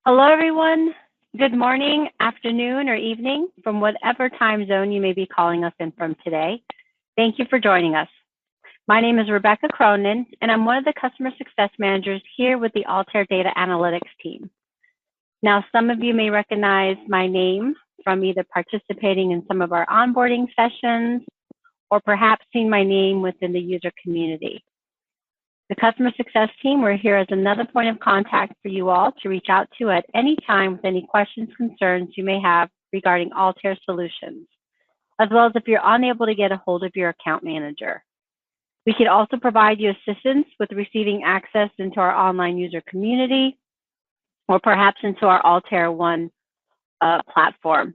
Hello, everyone. Good morning, afternoon, or evening from whatever time zone you may be calling us in from today. Thank you for joining us. My name is Rebecca Cronin, and I'm one of the customer success managers here with the Altair Data Analytics team. Now, some of you may recognize my name from either participating in some of our onboarding sessions or perhaps seeing my name within the user community. The customer success team, we're here as another point of contact for you all to reach out to at any time with any questions, concerns you may have regarding Altair solutions, as well as if you're unable to get a hold of your account manager. We can also provide you assistance with receiving access into our online user community or perhaps into our Altair One platform.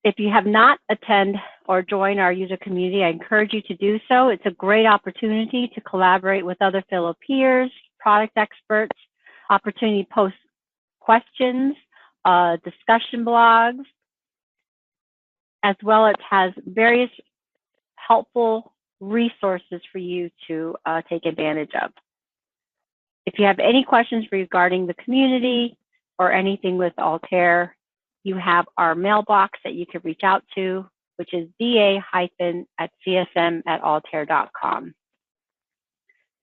If you have not attended or joined our user community, I encourage you to do so. It's a great opportunity to collaborate with other fellow peers, product experts, opportunity to post questions, discussion blogs, as well as it has various helpful resources for you to take advantage of. If you have any questions regarding the community or anything with Altair, you have our mailbox that you can reach out to, which is da-csm@csm@altair.com.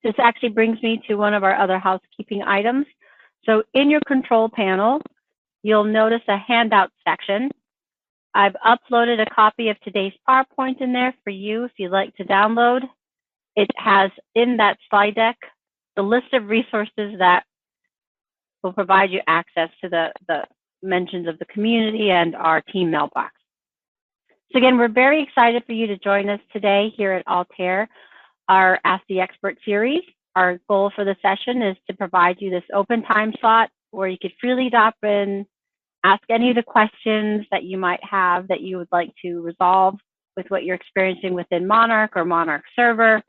This actually brings me to one of our other housekeeping items. So in your control panel, you'll notice a handout section. I've uploaded a copy of today's PowerPoint in there for you if you'd like to download. It has in that slide deck the list of resources that will provide you access to the mentions of the community and our team mailbox. So again, we're very excited for you to join us today here at Altair, our Ask the Expert series. Our goal for the session is to provide you this open time slot where you could freely drop in, ask any of the questions that you might have that you would like to resolve with what you're experiencing within Monarch or Monarch Server,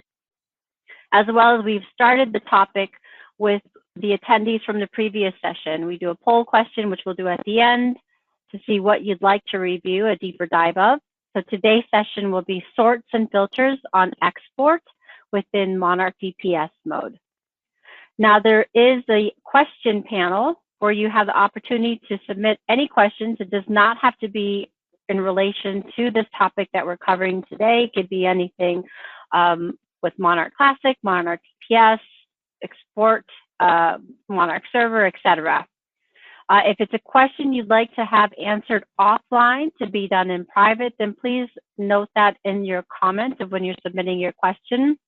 as well as we've started the topic with the attendees from the previous session. We do a poll question, which we'll do at the end to see what you'd like to review, a deeper dive of. So today's session will be sorts and filters on export within Monarch DPS mode. Now there is a question panel where you have the opportunity to submit any questions. It does not have to be in relation to this topic that we're covering today. It could be anything with Monarch Classic, Monarch DPS, export, Monarch Server, etc. If it's a question you'd like to have answered offline to be done in private, then please note that in your comment of when you're submitting your question.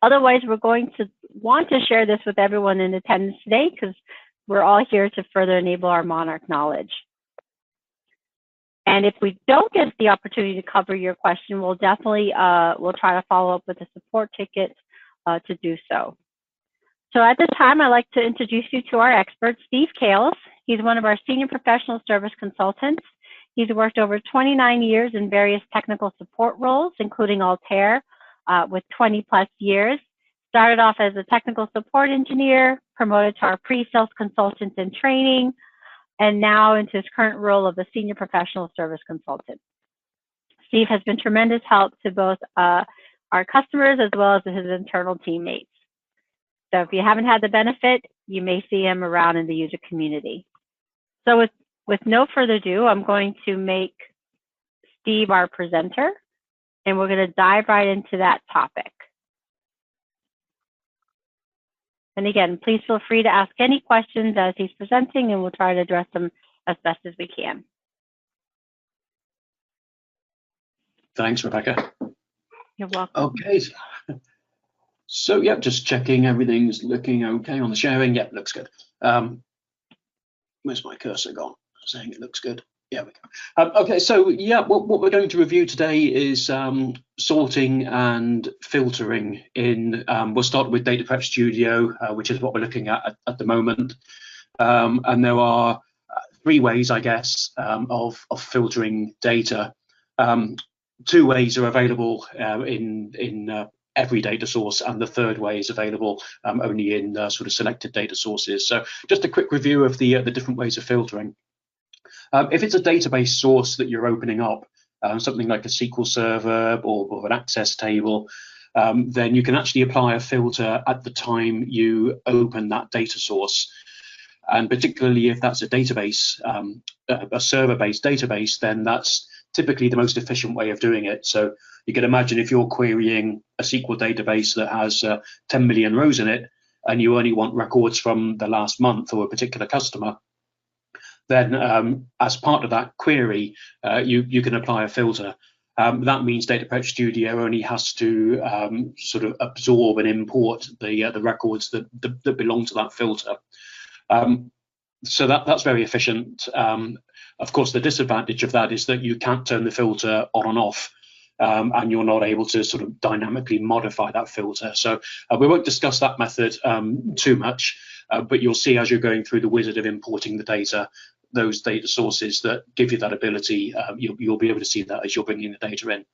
Otherwise, we're going to want to share this with everyone in attendance today because we're all here to further enable our Monarch knowledge. And if we don't get the opportunity to cover your question, we'll definitely we'll try to follow up with a support ticket to do so. So at this time, I'd like to introduce you to our expert, Steve Caiels. He's one of our senior professional service consultants. He's worked over 29 years in various technical support roles, including Altair, with 20 plus years. Started off as a technical support engineer, promoted to our pre-sales consultant in training, and now into his current role of a senior professional service consultant. Steve has been tremendous help to both our customers as well as his internal teammates. So if you haven't had the benefit, you may see him around in the user community. So with no further ado, I'm going to make Steve our presenter, and we're going to dive right into that topic. And again, please feel free to ask any questions as he's presenting, and we'll try to address them as best as we can. Thanks, Rebecca. You're welcome. Okay. So, yeah, just checking everything's looking okay on the sharing. Yep, looks good. Where's my cursor gone? Saying it looks good. Yeah, we go. Okay, so yeah, what we're going to review today is sorting and filtering in. We'll start with Data Prep Studio, which is what we're looking at the moment. And there are three ways, I guess, of filtering data. Two ways are available in every data source, and the third way is available only in sort of selected data sources. So just a quick review of the different ways of filtering. If it's a database source that you're opening up, something like a SQL server or an access table, then you can actually apply a filter at the time you open that data source. And particularly if that's a database, a server-based database, then that's typically the most efficient way of doing it. So you can imagine if you're querying a SQL database that has 10 million rows in it, and you only want records from the last month or a particular customer, then as part of that query, you can apply a filter. That means Data Prep Studio only has to sort of absorb and import the records that belong to that filter. So that's very efficient. Of course, the disadvantage of that is that you can't turn the filter on and off, and you're not able to sort of dynamically modify that filter. So we won't discuss that method too much, but you'll see as you're going through the wizard of importing the data, those data sources that give you that ability, you'll be able to see that as you're bringing the data in.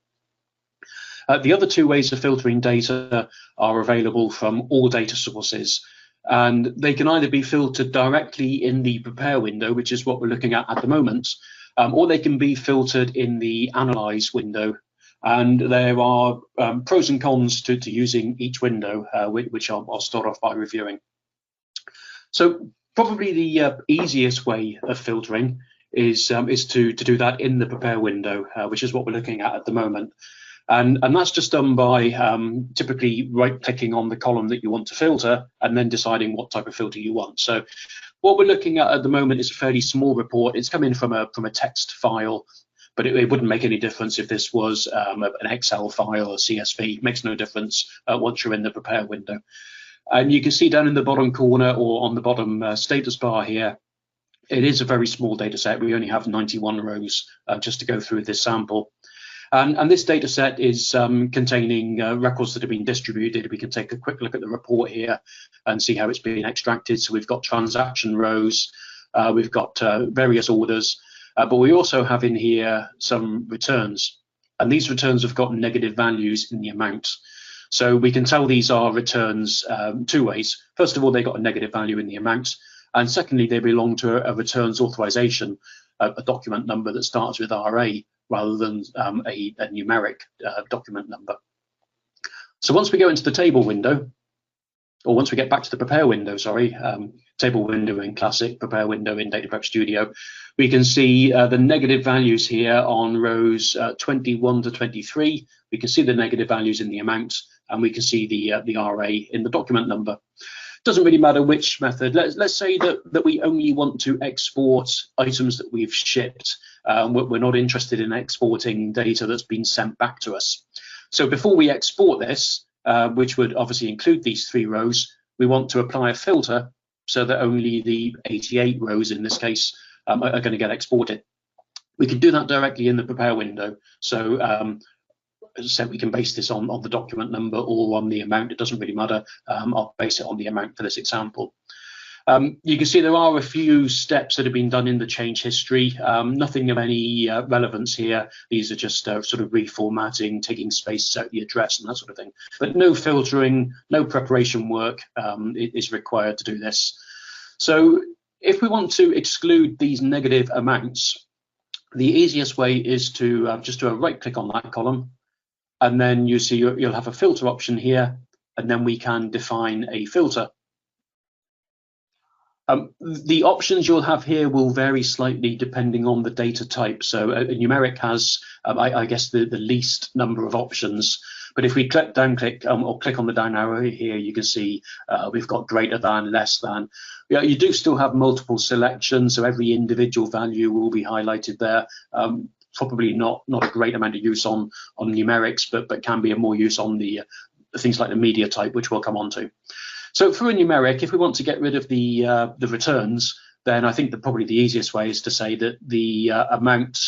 The other two ways of filtering data are available from all data sources, and they can either be filtered directly in the prepare window, which is what we're looking at the moment, or they can be filtered in the analyze window. And there are pros and cons to using each window, which I'll start off by reviewing. So probably the easiest way of filtering is to do that in the prepare window, which is what we're looking at the moment. And that's just done by typically right-clicking on the column that you want to filter and then deciding what type of filter you want. So what we're looking at the moment is a fairly small report. It's coming from a text file, but it wouldn't make any difference if this was an Excel file or CSV. It makes no difference once you're in the prepare window. And you can see down in the bottom corner or on the bottom status bar here, it is a very small data set. We only have 91 rows just to go through this sample. And this data set is containing records that have been distributed. We can take a quick look at the report here and see how it's being extracted. So we've got transaction rows, we've got various orders, but we also have in here some returns. And these returns have got negative values in the amount. So we can tell these are returns two ways. First of all, they got a negative value in the amount. And secondly, they belong to a returns authorization, a document number that starts with RA rather than a numeric document number. So once we go into the table window, or once we get back to the prepare window, sorry, table window in Classic, prepare window in Data Prep Studio, we can see the negative values here on rows 21 to 23. We can see the negative values in the amount, and we can see the RA in the document number. Doesn't really matter which method. Let's say that we only want to export items that we've shipped. We're not interested in exporting data that's been sent back to us. So before we export this, which would obviously include these 3 rows, we want to apply a filter so that only the 88 rows in this case are going to get exported. We can do that directly in the prepare window. So as I said, we can base this on the document number or on the amount. It doesn't really matter. I'll base it on the amount for this example. You can see there are a few steps that have been done in the change history. Nothing of any relevance here. These are just sort of reformatting, taking space out the address and that sort of thing. But no filtering, no preparation work is required to do this. So if we want to exclude these negative amounts, the easiest way is to just do a right click on that column. And then you see you'll have a filter option here, and then we can define a filter. The options you'll have here will vary slightly depending on the data type. So a numeric has, I guess, the least number of options. But if we down click or click on the down arrow here, you can see we've got greater than, less than. Yeah, you do still have multiple selections, so every individual value will be highlighted there. Probably not a great amount of use on numerics, but can be a more use on the things like the media type, which we'll come on to. So for a numeric, if we want to get rid of the returns, then I think that probably the easiest way is to say that the amount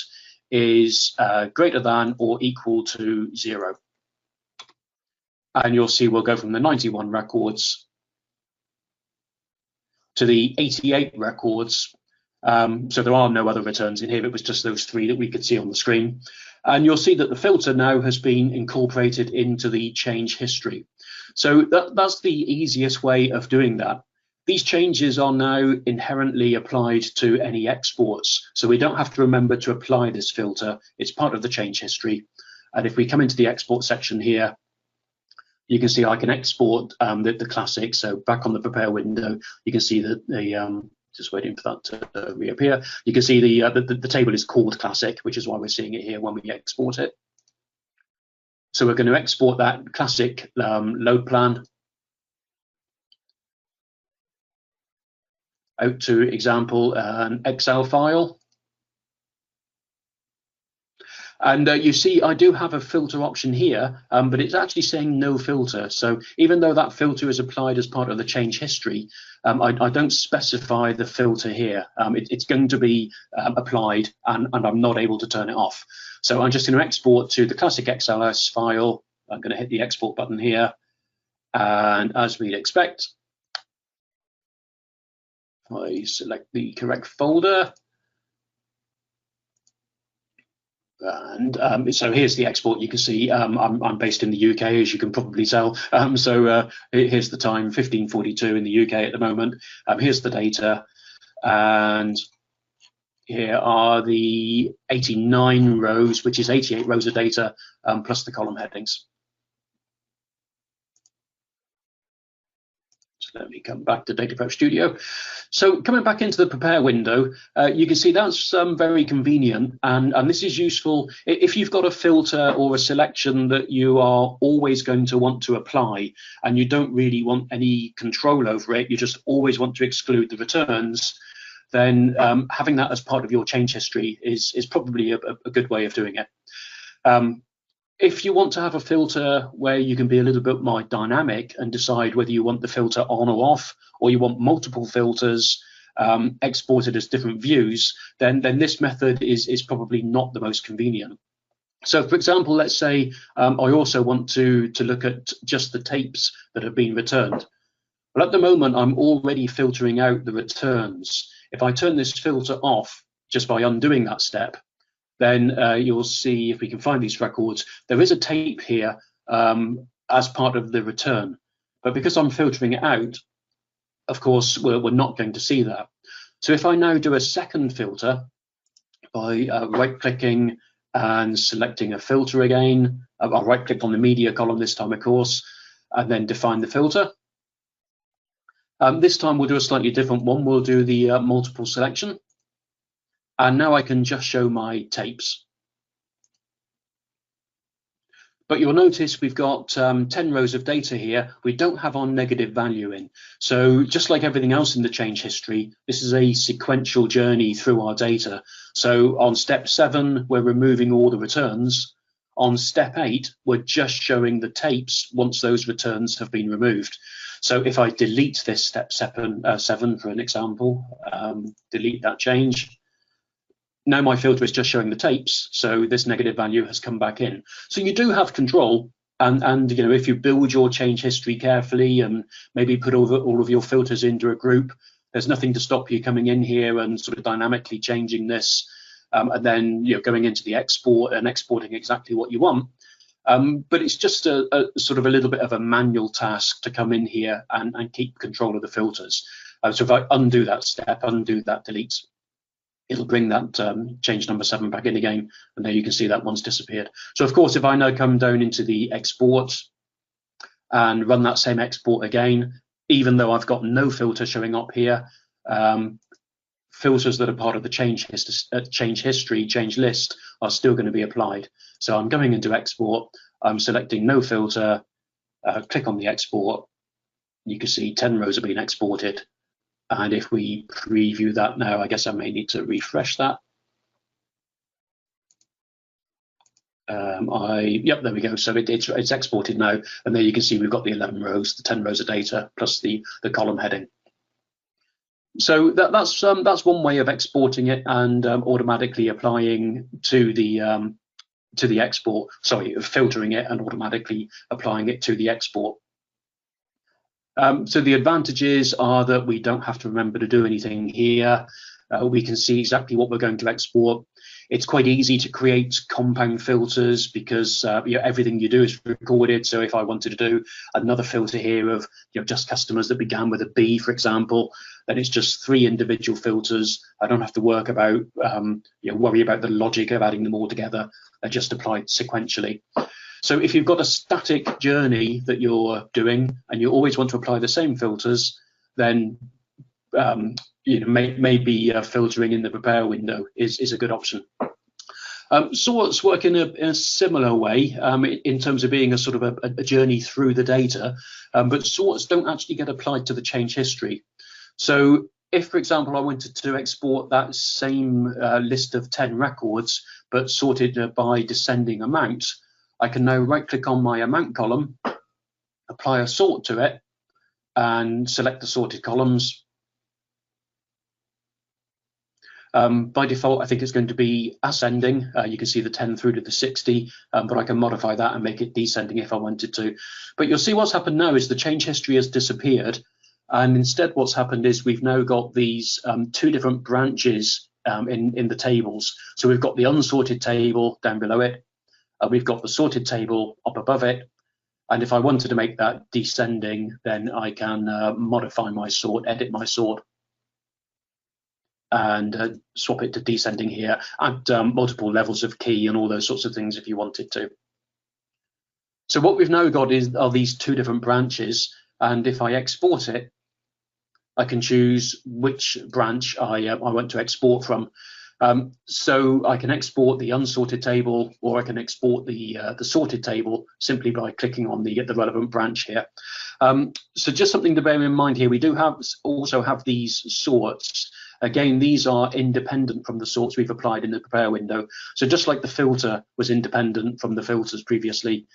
is greater than or equal to 0. And you'll see we'll go from the 91 records to the 88 records. So there are no other returns in here. It was just those 3 that we could see on the screen. And you'll see that the filter now has been incorporated into the change history. So that's the easiest way of doing that. These changes are now inherently applied to any exports. So we don't have to remember to apply this filter. It's part of the change history. And if we come into the export section here, you can see I can export the classic. So back on the prepare window, you can see that Just waiting for that to reappear. You can see the table is called classic, which is why we're seeing it here when we export it. So we're going to export that classic load plan out to example an Excel file. And you see, I do have a filter option here, but it's actually saying no filter. So even though that filter is applied as part of the change history, I don't specify the filter here. It's going to be applied, and I'm not able to turn it off. So I'm just going to export to the classic XLS file. I'm going to hit the export button here. And as we'd expect, I select the correct folder. And so here's the export. You can see I'm based in the UK, as you can probably tell. So here's the time, 15:42 in the UK at the moment. Here's the data, and here are the 89 rows, which is 88 rows of data, plus the column headings. Let me come back to Data Prep Studio. So coming back into the prepare window, you can see that's very convenient, and this is useful if you've got a filter or a selection that you are always going to want to apply and you don't really want any control over it, you just always want to exclude the returns, then having that as part of your change history is probably a good way of doing it. If you want to have a filter where you can be a little bit more dynamic and decide whether you want the filter on or off, or you want multiple filters exported as different views, then this method is probably not the most convenient. So for example, let's say I also want to look at just the tapes that have been returned. Well, at the moment, I'm already filtering out the returns. If I turn this filter off just by undoing that step, then you'll see, if we can find these records, there is a tape here as part of the return. But because I'm filtering it out, of course, we're not going to see that. So if I now do a second filter by right-clicking and selecting a filter again, I'll right-click on the media column this time, of course, and then define the filter. This time we'll do a slightly different one. We'll do the multiple selection. And now I can just show my tapes. But you'll notice we've got 10 rows of data here. We don't have our negative value in. So just like everything else in the change history, this is a sequential journey through our data. So on step 7, we're removing all the returns. On step 8, we're just showing the tapes once those returns have been removed. So if I delete this step 7 for an example, delete that change, now my filter is just showing the tapes, so this negative value has come back in. So you do have control, and you know, if you build your change history carefully and maybe put all of your filters into a group, there's nothing to stop you coming in here and sort of dynamically changing this, and then going into the export and exporting exactly what you want. But it's just a sort of a little bit of a manual task to come in here and keep control of the filters. So if I undo that step, undo that delete, it'll bring that change number 7 back in again, and there you can see that one's disappeared. So of course, if I now come down into the export and run that same export again, even though I've got no filter showing up here, filters that are part of the change history, change list are still going to be applied. So I'm going into export, I'm selecting no filter, click on the export, you can see 10 rows have been exported. And if we preview that now, I guess I may need to refresh that. Yep, there we go. So it's exported now, and there you can see we've got the 11 rows, the 10 rows of data plus the column heading. So that's one way of exporting it and automatically applying to the export. Sorry, filtering it and automatically applying it to the export. So the advantages are that we don't have to remember to do anything here. We can see exactly what we're going to export. It's quite easy to create compound filters because everything you do is recorded. So if I wanted to do another filter here of just customers that began with a B, for example, then it's just 3 individual filters. I don't have to worry about the logic of adding them all together. They're just applied sequentially. So if you've got a static journey that you're doing and you always want to apply the same filters, then maybe filtering in the prepare window is a good option. Sorts work in a similar way in terms of being a sort of a journey through the data, but sorts don't actually get applied to the change history. So if, for example, I wanted to export that same list of 10 records, but sorted by descending amount, I can now right-click on my amount column, apply a sort to it, and select the sorted columns. By default, I think it's going to be ascending. You can see the 10 through to the 60, but I can modify that and make it descending if I wanted to. But you'll see what's happened now is the change history has disappeared. And instead, what's happened is we've now got these two different branches in the tables. So we've got the unsorted table down below it. We've got the sorted table up above it. And if I wanted to make that descending, then I can modify my sort, edit my sort, and swap it to descending here, add multiple levels of key and all those sorts of things if you wanted to. So what we've now got are these two different branches, and if I export it, I can choose which branch I want to export from. So I can export the unsorted table, or I can export the sorted table simply by clicking on the relevant branch here. So just something to bear in mind here, we do also have these sorts. Again, these are independent from the sorts we've applied in the prepare window. So just like the filter was independent from the filters previously,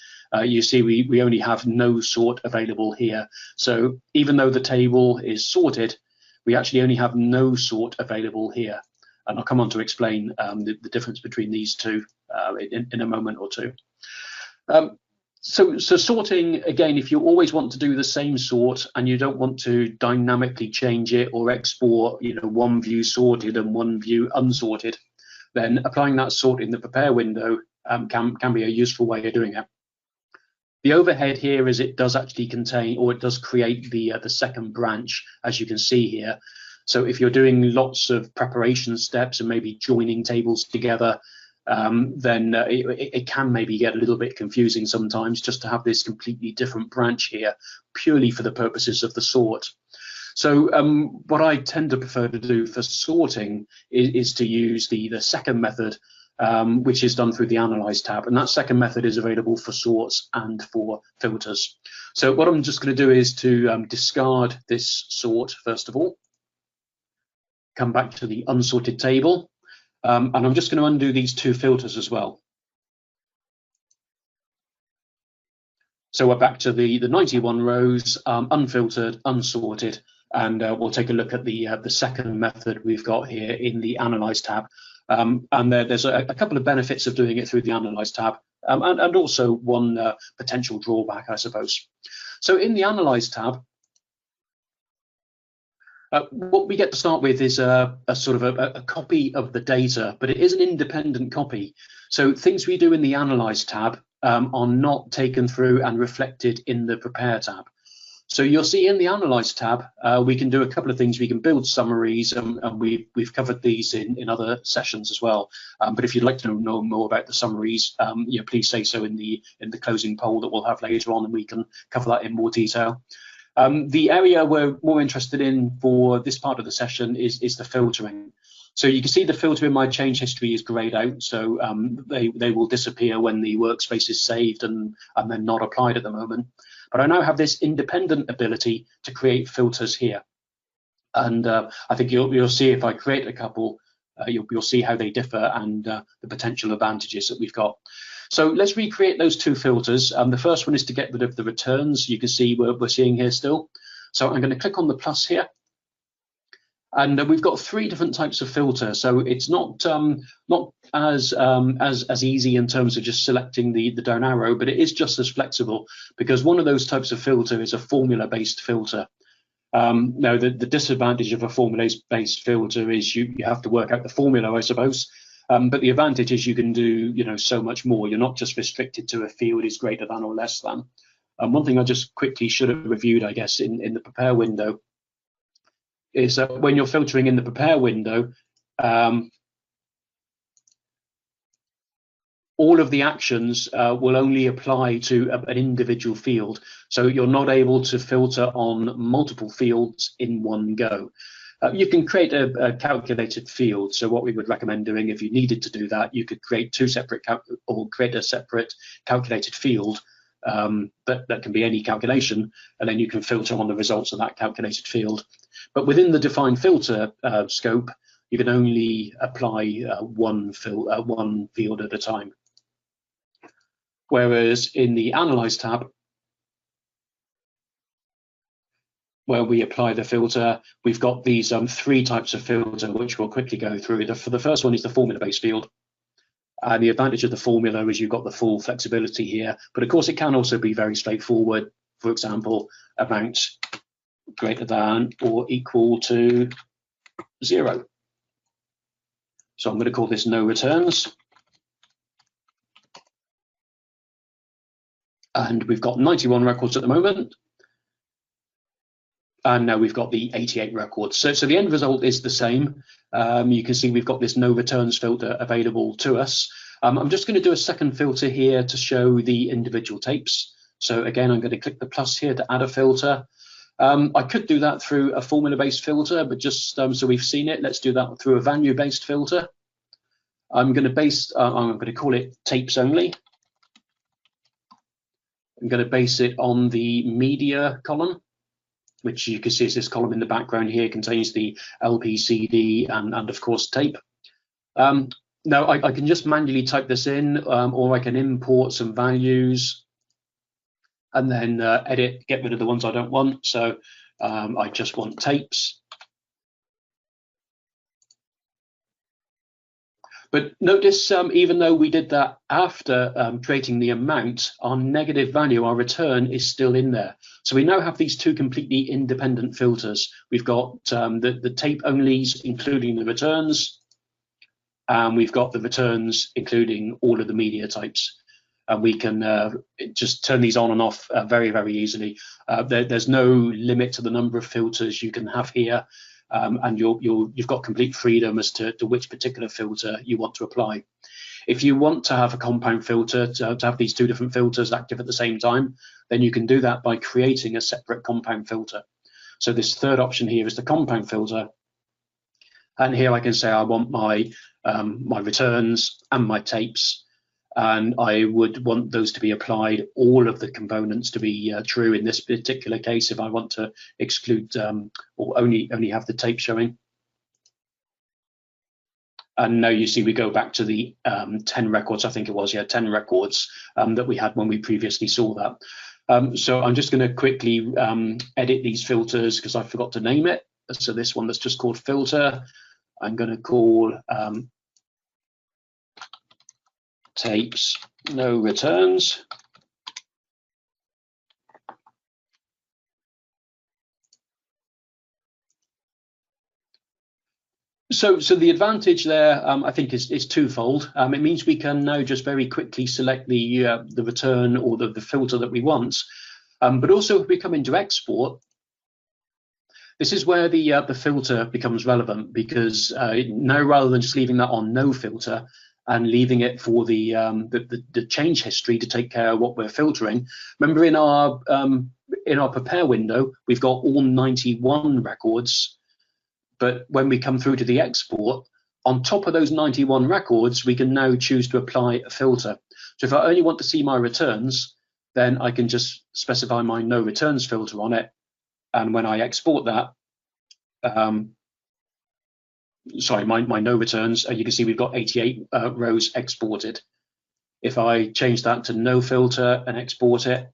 you see we only have no sort available here. So even though the table is sorted, we actually only have no sort available here. And I'll come on to explain the difference between these two in a moment or two. So sorting, again, if you always want to do the same sort and you don't want to dynamically change it or export, one view sorted and one view unsorted, then applying that sort in the prepare window can be a useful way of doing it. The overhead here is it does actually contain, or it does create the second branch, as you can see here. So if you're doing lots of preparation steps and maybe joining tables together, then it can maybe get a little bit confusing sometimes just to have this completely different branch here, purely for the purposes of the sort. So what I tend to prefer to do for sorting is to use the second method, which is done through the Analyze tab. And that second method is available for sorts and for filters. So what I'm just going to do is to discard this sort, first of all, come back to the unsorted table. And I'm just going to undo these two filters as well. So we're back to the 91 rows, unfiltered, unsorted, and we'll take a look at the second method we've got here in the Analyze tab. And there's a couple of benefits of doing it through the Analyze tab, and also one potential drawback, I suppose. So in the Analyze tab, what we get to start with is a sort of a copy of the data, but it is an independent copy. So things we do in the Analyze tab are not taken through and reflected in the Prepare tab. So you'll see in the Analyze tab, we can do a couple of things. We can build summaries, and we've covered these in other sessions as well. But if you'd like to know more about the summaries, please say so in the closing poll that we'll have later on, and we can cover that in more detail. The area we're more interested in for this part of the session is the filtering. So you can see the filter in my change history is grayed out, so they will disappear when the workspace is saved and then not applied at the moment. But I now have this independent ability to create filters here. And I think you'll see if I create a couple, you'll see how they differ and the potential advantages that we've got. So let's recreate those two filters. The first one is to get rid of the returns. You can see we're seeing here still. So I'm going to click on the plus here. And we've got three different types of filter. So it's not as easy in terms of just selecting the down arrow, but it is just as flexible, because one of those types of filter is a formula-based filter. Now, the disadvantage of a formula-based filter is you have to work out the formula, I suppose. But the advantage is you can do so much more. You're not just restricted to a field is greater than or less than. One thing I just quickly should have reviewed, I guess, in the prepare window is that when you're filtering in the prepare window, all of the actions will only apply to an individual field. So you're not able to filter on multiple fields in one go. You can create a calculated field. So what we would recommend doing, if you needed to do that, you could create two separate or create a separate calculated field that can be any calculation, and then you can filter on the results of that calculated field. But within the defined filter scope, you can only apply one field at a time. Whereas in the Analyze tab, where we apply the filter, we've got these three types of filter, which we'll quickly go through. For the first one is the formula-based field. And the advantage of the formula is you've got the full flexibility here. But of course, it can also be very straightforward. For example, amount greater than or equal to 0. So I'm going to call this no returns. And we've got 91 records at the moment. And now we've got the 88 records. So the end result is the same. You can see we've got this no returns filter available to us. I'm just going to do a second filter here to show the individual tapes. So again, I'm going to click the plus here to add a filter. I could do that through a formula-based filter, but just so we've seen it, let's do that through a value-based filter. I'm going to call it tapes only. I'm going to base it on the media column, which you can see is this column in the background here, contains the LP, CD, and of course tape. Now I can just manually type this in, or I can import some values and then edit, get rid of the ones I don't want. So I just want tapes. But notice, even though we did that after creating the amount, our negative value, our return, is still in there. So we now have these two completely independent filters. We've got the tape onlys, including the returns, and we've got the returns, including all of the media types. And we can just turn these on and off very, very easily. There's no limit to the number of filters you can have here. And you've got complete freedom as to which particular filter you want to apply. If you want to have a compound filter, to have these two different filters active at the same time, then you can do that by creating a separate compound filter. So this third option here is the compound filter. And here I can say I want my returns and my tapes, and I would want those to be applied, all of the components to be true in this particular case if I want to exclude or only have the tape showing. And now you see we go back to the 10 records, I think it was, 10 records that we had when we previously saw that. So I'm just going to quickly edit these filters because I forgot to name it. So this one that's just called filter, I'm going to call tapes no returns. So the advantage there, I think, is twofold. It means we can now just very quickly select the return or the filter that we want. But also, if we come into export, this is where the filter becomes relevant, because now rather than just leaving that on no filter and leaving it for the change history to take care of what we're filtering. Remember, in our prepare window, we've got all 91 records. But when we come through to the export, on top of those 91 records, we can now choose to apply a filter. So if I only want to see my returns, then I can just specify my no returns filter on it. And when I export that, my no returns, you can see we've got 88 rows exported. If I change that to no filter and export it,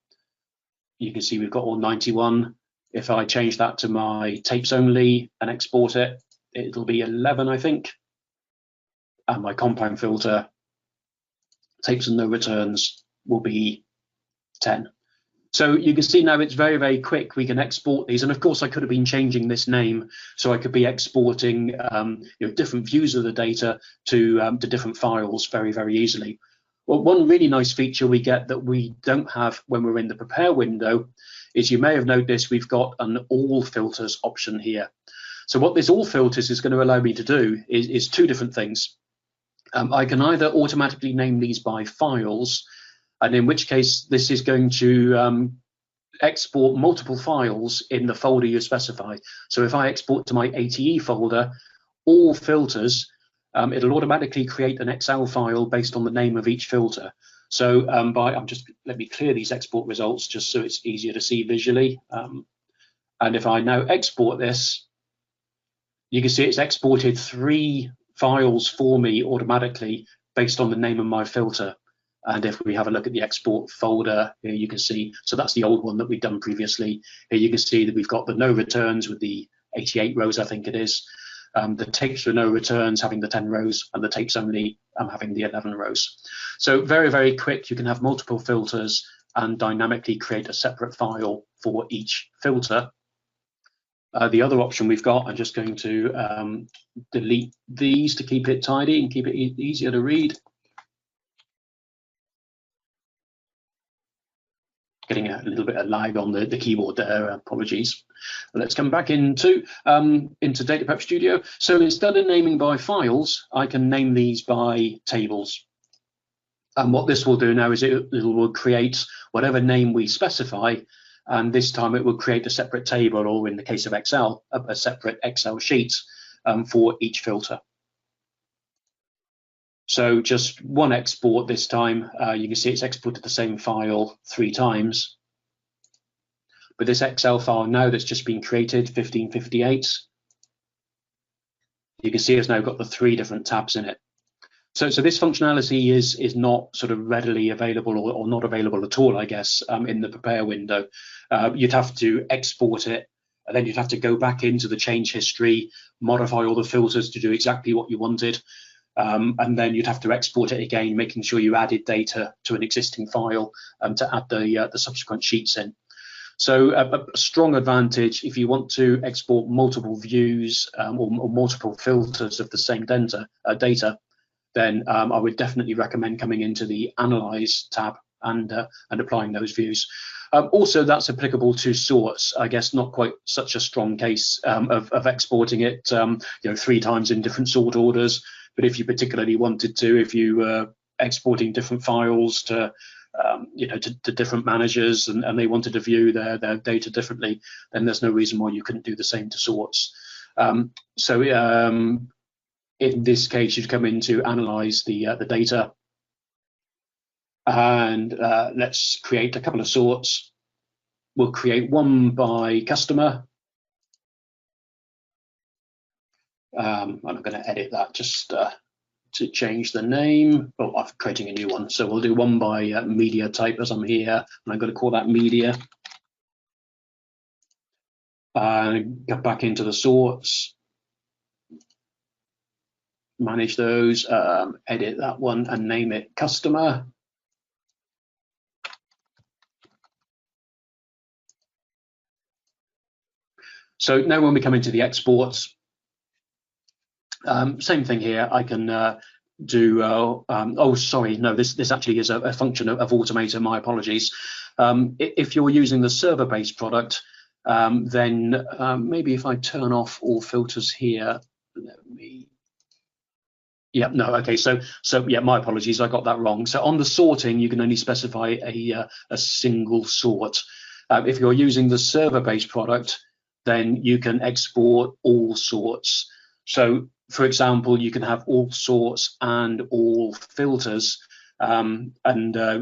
you can see we've got all 91. If I change that to my tapes only and export it, it'll be 11, I think. And my compound filter, tapes and no returns, will be 10. So you can see now it's very, very quick. We can export these. And of course, I could have been changing this name. So I could be exporting different views of the data to different files very, very easily. Well, one really nice feature we get that we don't have when we're in the prepare window is, you may have noticed, we've got an all filters option here. So what this all filters is going to allow me to do is two different things. I can either automatically name these by files, and in which case this is going to export multiple files in the folder you specify. So if I export to my ATE folder, all filters, it'll automatically create an Excel file based on the name of each filter. So let me clear these export results just so it's easier to see visually. And if I now export this, you can see it's exported 3 files for me automatically based on the name of my filter. And if we have a look at the export folder, here you can see, so that's the old one that we've done previously. Here you can see that we've got the no returns with the 88 rows, I think it is. The tapes with no returns having the 10 rows, and the tapes only having the 11 rows. So very, very quick. You can have multiple filters and dynamically create a separate file for each filter. The other option we've got, I'm just going to delete these to keep it tidy and keep it easier to read. Getting a little bit of lag on the keyboard there, apologies. Let's come back into Data Prep Studio. So instead of naming by files, I can name these by tables. And what this will do now is it will create whatever name we specify, and this time it will create a separate table, or in the case of Excel, a separate Excel sheet for each filter. So just one export this time. You can see it's exported the same file 3 times. But this Excel file now that's just been created, 1558, you can see it's now got the 3 different tabs in it. So this functionality is not sort of readily available or not available at all, I guess, in the prepare window. You'd have to export it, and then you'd have to go back into the change history, modify all the filters to do exactly what you wanted. And then you'd have to export it again, making sure you added data to an existing file to add the subsequent sheets in. So a strong advantage if you want to export multiple views or multiple filters of the same data, then I would definitely recommend coming into the Analyze tab and applying those views. Also, that's applicable to sorts. I guess not quite such a strong case of exporting it 3 times in different sort orders. But if you particularly wanted to, if you were exporting different files to different managers and they wanted to view their data differently, then there's no reason why you couldn't do the same to sorts. In this case, you'd come in to analyze the data, and let's create a couple of sorts. We'll create one by customer. I'm going to edit that just to change the name. Oh, I'm creating a new one. So we'll do one by media type as I'm here, and I'm going to call that media. Go back into the sorts, manage those, edit that one and name it customer. So now when we come into the exports, same thing here. I can do, oh, sorry, no, this actually is a function of Automator, my apologies. If you're using the server-based product, then maybe if I turn off all filters here, yeah, no, okay, so yeah, my apologies, I got that wrong. So on the sorting, you can only specify a single sort. If you're using the server-based product, then you can export all sorts. So, for example, you can have all sorts and all filters, and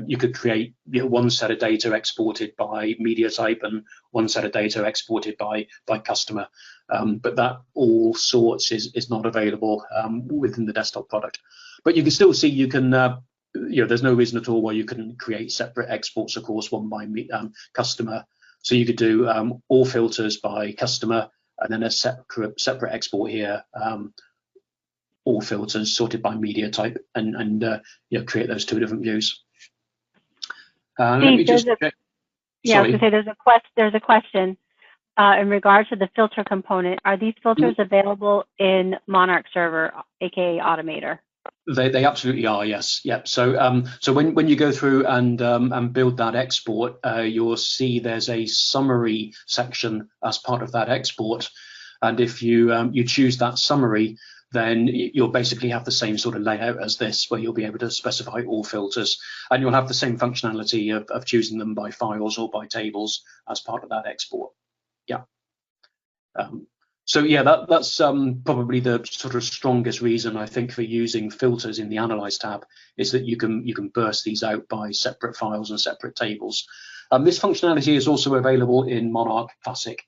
you could create one set of data exported by media type and one set of data exported by customer. But that all sorts is not available within the desktop product. But you can still see you can, there's no reason at all why you couldn't create separate exports, of course, one by customer. So you could do all filters by customer, and then a separate export here, all filters sorted by media type, and create those 2 different views. Let me just check. Yeah, I was going to say there's a question in regards to the filter component. Are these filters available in Monarch Server, aka Automator? They absolutely are, yes. Yep. So when you go through and build that export, you'll see there's a summary section as part of that export, and if you choose that summary, then you'll basically have the same sort of layout as this, where you'll be able to specify all filters, and you'll have the same functionality of choosing them by files or by tables as part of that export. Yeah. So yeah, that's probably the sort of strongest reason I think for using filters in the Analyze tab, is that you can burst these out by separate files and separate tables. This functionality is also available in Monarch Classic,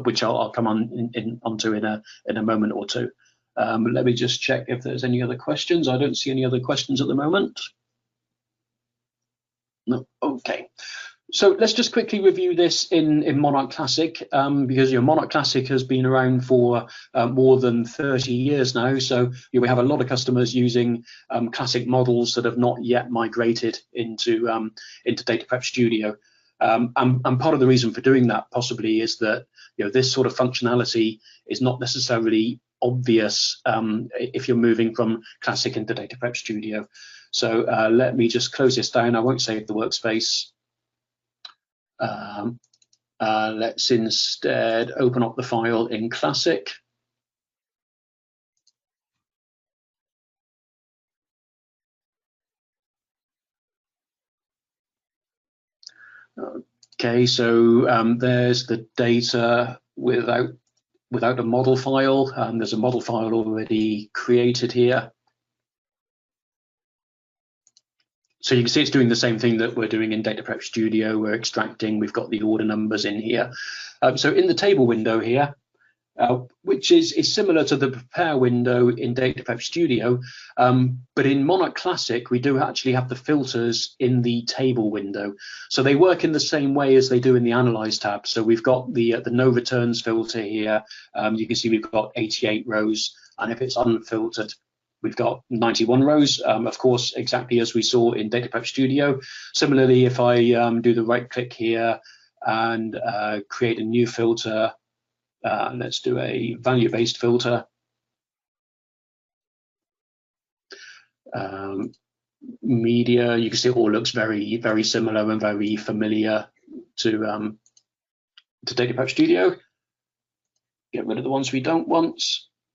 which I'll come onto in a moment or two. Let me just check if there's any other questions. I don't see any other questions at the moment. No. Okay. So let's just quickly review this in Monarch Classic, because Monarch Classic has been around for more than 30 years now. So we have a lot of customers using Classic models that have not yet migrated into Data Prep Studio. And part of the reason for doing that possibly is that this sort of functionality is not necessarily obvious if you're moving from Classic into Data Prep Studio. So let me just close this down. I won't save the workspace. Let's instead open up the file in Classic. Okay, so there's the data without a model file. There's a model file already created here. So you can see it's doing the same thing that we're doing in Data Prep Studio. We're extracting, we've got the order numbers in here. So in the table window here, which is similar to the prepare window in Data Prep Studio, but in Monarch Classic, we do actually have the filters in the table window. So they work in the same way as they do in the Analyze tab. So we've got the no returns filter here. You can see we've got 88 rows, and if it's unfiltered, we've got 91 rows, of course, exactly as we saw in Data Prep Studio. Similarly, if I do the right click here and create a new filter, let's do a value-based filter. Media, you can see it all looks very, very similar and very familiar to Data Prep Studio. Get rid of the ones we don't want,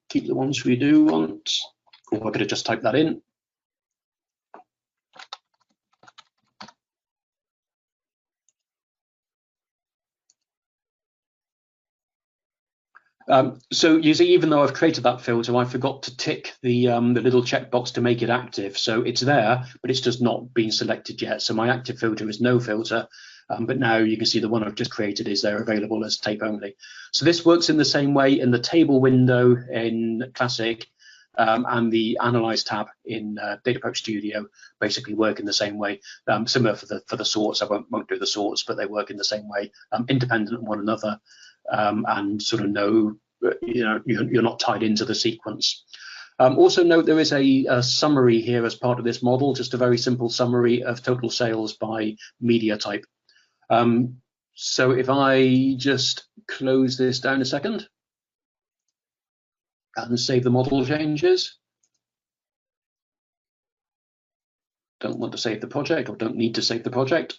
keep the ones we do want. Or I could have just typed that in. So you see, even though I've created that filter, I forgot to tick the little checkbox to make it active. So it's there, but it's just not been selected yet. So my active filter is no filter, but now you can see the one I've just created is there available as tape only. So this works in the same way in the table window in Classic, and the Analyze tab in Data Prep Studio basically work in the same way. Similar for the sorts, I won't do the sorts, but they work in the same way, independent of one another. And sort of know, you're not tied into the sequence. Also note there is a summary here as part of this model, just a very simple summary of total sales by media type. So if I just close this down a second and save the model changes. Don't want to save the project, or don't need to save the project.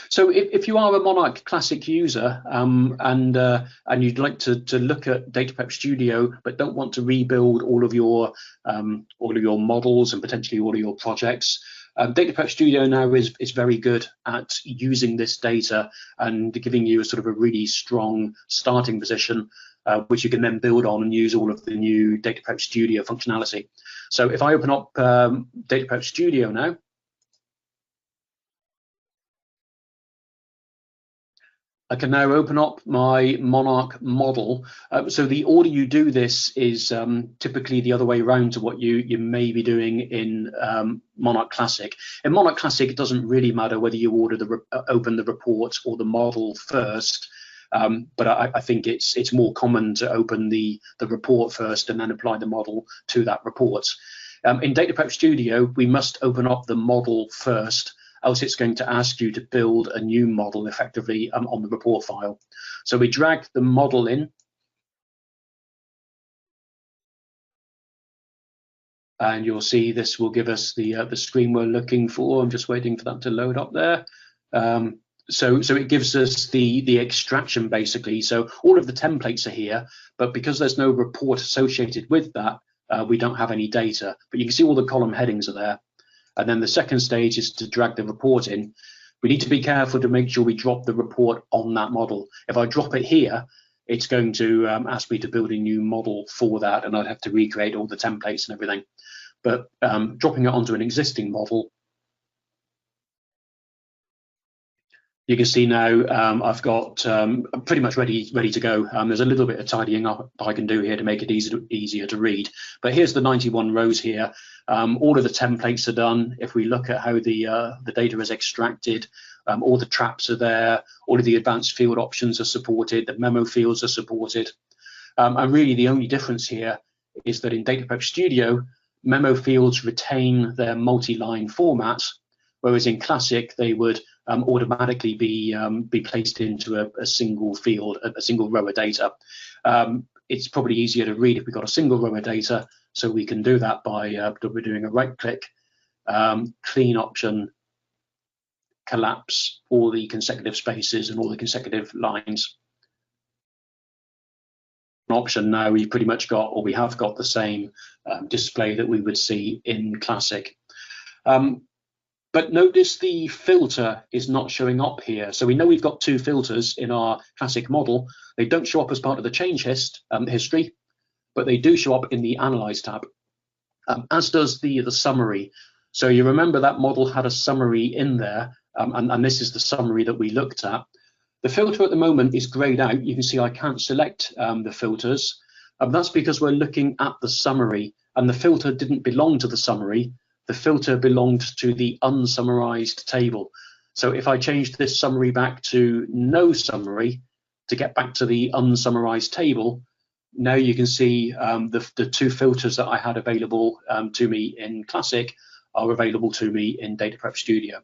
So if you are a Monarch Classic user and you'd like to look at Data Prep Studio but don't want to rebuild all of your models and potentially all of your projects, Data Prep Studio now is very good at using this data and giving you a sort of a really strong starting position, which you can then build on and use all of the new Data Prep Studio functionality. So if I open up Data Prep Studio now, I can now open up my Monarch model. So the order you do this is typically the other way around to what you may be doing in Monarch Classic. In Monarch Classic, it doesn't really matter whether you open the report or the model first, but I think it's more common to open the report first and then apply the model to that report. In Data Prep Studio, we must open up the model first, else it's going to ask you to build a new model effectively on the report file. So we drag the model in, and you'll see this will give us the screen we're looking for. I'm just waiting for that to load up there. So it gives us the extraction basically. So all of the templates are here, but because there's no report associated with that, we don't have any data. But you can see all the column headings are there. And then the second stage is to drag the report in. We need to be careful to make sure we drop the report on that model. If I drop it here, it's going to ask me to build a new model for that, and I'd have to recreate all the templates and everything. But dropping it onto an existing model, you can see now I've got pretty much ready to go. There's a little bit of tidying up I can do here to make it easier to read. But here's the 91 rows here. All of the templates are done. If we look at how the data is extracted, all the traps are there. All of the advanced field options are supported. The memo fields are supported. And really the only difference here is that in Data Prep Studio, memo fields retain their multi-line formats, whereas in Classic they would automatically be placed into a single field, a single row of data. It's probably easier to read if we've got a single row of data, so we can do that by doing a right click, clean option, collapse all the consecutive spaces and all the consecutive lines. An option now we've pretty much got, or we have got, the same display that we would see in Classic. But notice the filter is not showing up here. So we know we've got two filters in our Classic model. They don't show up as part of the change history, but they do show up in the Analyze tab, as does the summary. So you remember that model had a summary in there, and this is the summary that we looked at. The filter at the moment is grayed out. You can see I can't select the filters. That's because we're looking at the summary, and the filter didn't belong to the summary. The filter belonged to the unsummarized table. So if I changed this summary back to no summary to get back to the unsummarized table, now you can see the two filters that I had available to me in Classic are available to me in Data Prep Studio.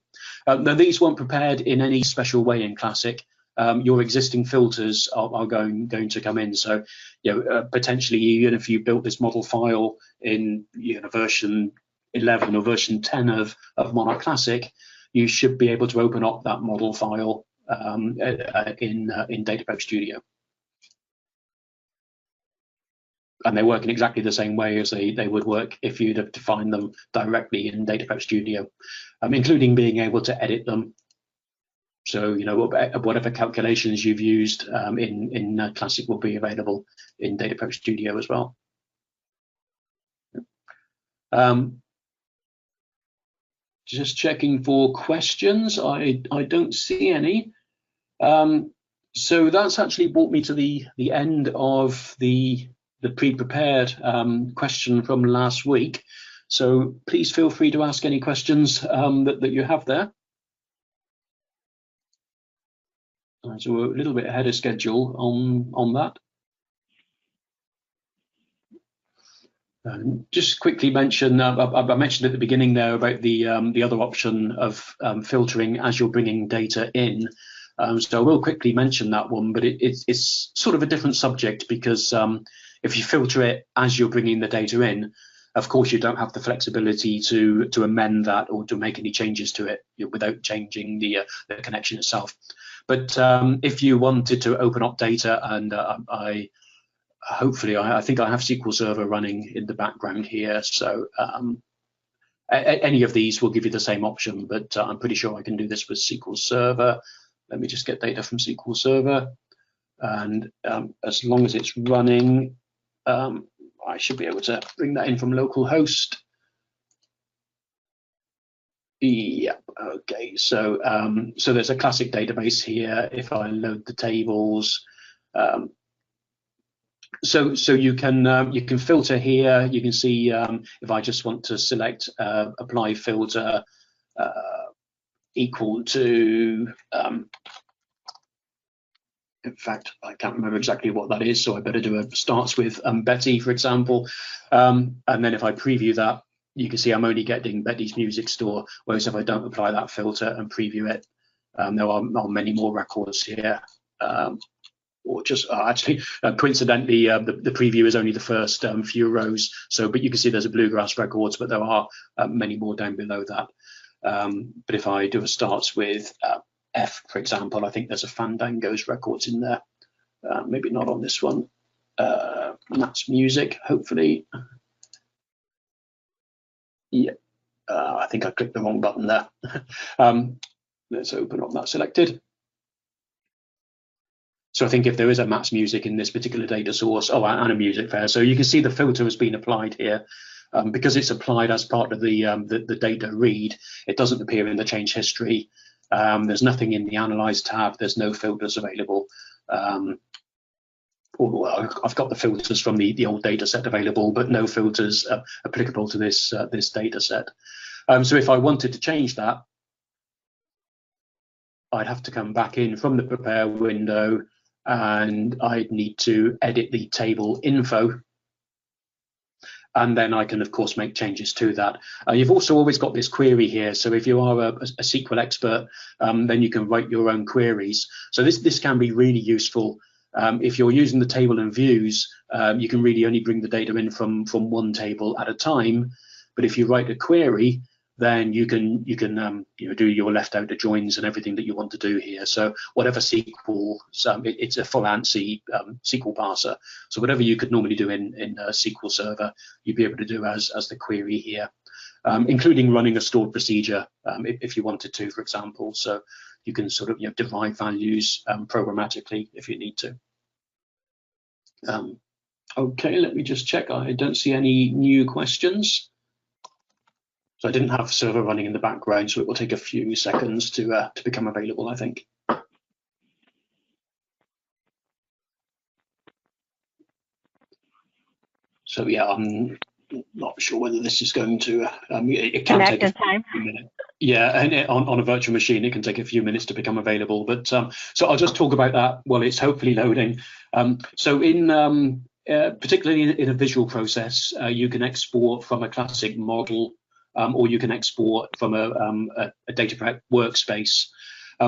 Now these weren't prepared in any special way in Classic. Your existing filters are going to come in. So, potentially, even if you built this model file in version 11 or version 10 of Monarch Classic, you should be able to open up that model file in Data Prep Studio. And they work in exactly the same way as they would work if you'd have defined them directly in Data Prep Studio, including being able to edit them. So, whatever calculations you've used in Classic will be available in Data Prep Studio as well. Just checking for questions. I don't see any. So that's actually brought me to the end of the pre-prepared question from last week. So please feel free to ask any questions that you have there. So we're a little bit ahead of schedule on that. Just quickly mention, I mentioned at the beginning there about the other option of filtering as you're bringing data in. So I will quickly mention that one, but it's sort of a different subject, because if you filter it as you're bringing the data in, of course you don't have the flexibility to amend that or to make any changes to it without changing the connection itself. But if you wanted to open up data, and I think I have SQL Server running in the background here, so any of these will give you the same option, but I'm pretty sure I can do this with SQL Server. Let me just get data from SQL Server, and as long as it's running, I should be able to bring that in from localhost. Yep. Okay. So so there's a Classic database here. If I load the tables, so you can filter here. You can see if I just want to select apply filter equal to. In fact, I can't remember exactly what that is, so I better do a starts with Betty, for example. And then if I preview that, you can see I'm only getting Betty's music store, whereas if I don't apply that filter and preview it, there are many more records here. Or just actually, coincidentally, the preview is only the first few rows. So, but you can see there's a Bluegrass records, but there are many more down below that. But if I do a starts with F, for example, I think there's a Fandango's records in there. Maybe not on this one. Matt's music, hopefully. Yeah, I think I clicked the wrong button there. Let's open up that selected. So I think if there is a Matt's music in this particular data source, oh, and a music fair, so you can see the filter has been applied here. Because it's applied as part of the data read, it doesn't appear in the change history. There's nothing in the Analyze tab. There's no filters available. Well, I've got the filters from the old data set available, but no filters applicable to this data set. So if I wanted to change that, I'd have to come back in from the Prepare window, and I'd need to edit the table info. And then I can, of course, make changes to that. You've also always got this query here. So if you are a SQL expert, then you can write your own queries. So this can be really useful. If you're using the table and views, you can really only bring the data in from one table at a time. But if you write a query, then you can do your left outer joins and everything that you want to do here. So whatever SQL, it's a full ANSI SQL parser. So whatever you could normally do in a SQL Server, you'd be able to do as the query here, including running a stored procedure if you wanted to, for example. So you can sort of derive values programmatically if you need to. Okay, let me just check. I don't see any new questions. So I didn't have server running in the background, so it will take a few seconds to become available, I think. So yeah, I'm not sure whether this is going to. It can take a few minutes. Yeah, and on a virtual machine, it can take a few minutes to become available. But so I'll just talk about that while it's hopefully loading. So in particularly in a visual process, you can export from a classic model. Or you can export from a data prep workspace.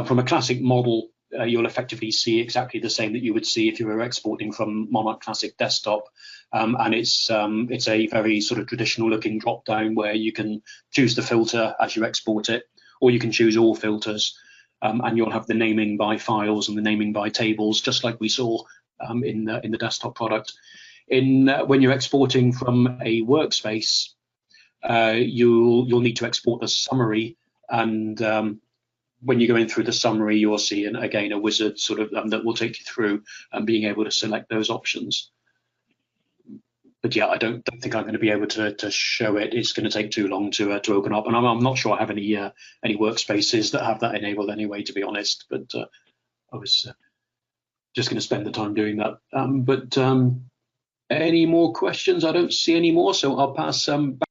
From a classic model, you'll effectively see exactly the same that you would see if you were exporting from Monarch Classic Desktop. And it's a very sort of traditional looking drop down where you can choose the filter as you export it, or you can choose all filters. And you'll have the naming by files and the naming by tables, just like we saw in the desktop product. When you're exporting from a workspace, you'll need to export the summary, and when you're going through the summary, you'll see again a wizard sort of that will take you through and being able to select those options. But yeah, I don't think I'm going to be able to show it. It's going to take too long to open up, and I'm not sure I have any workspaces that have that enabled anyway, to be honest. But I was just going to spend the time doing that. But any more questions? I don't see any more, so I'll pass back.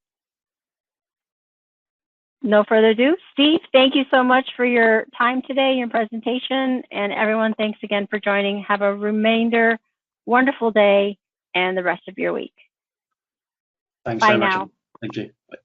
No further ado. Steve, thank you so much for your time today, your presentation, and everyone, thanks again for joining. Have a wonderful day and the rest of your week. Thanks so much. Bye now. Thank you. Bye.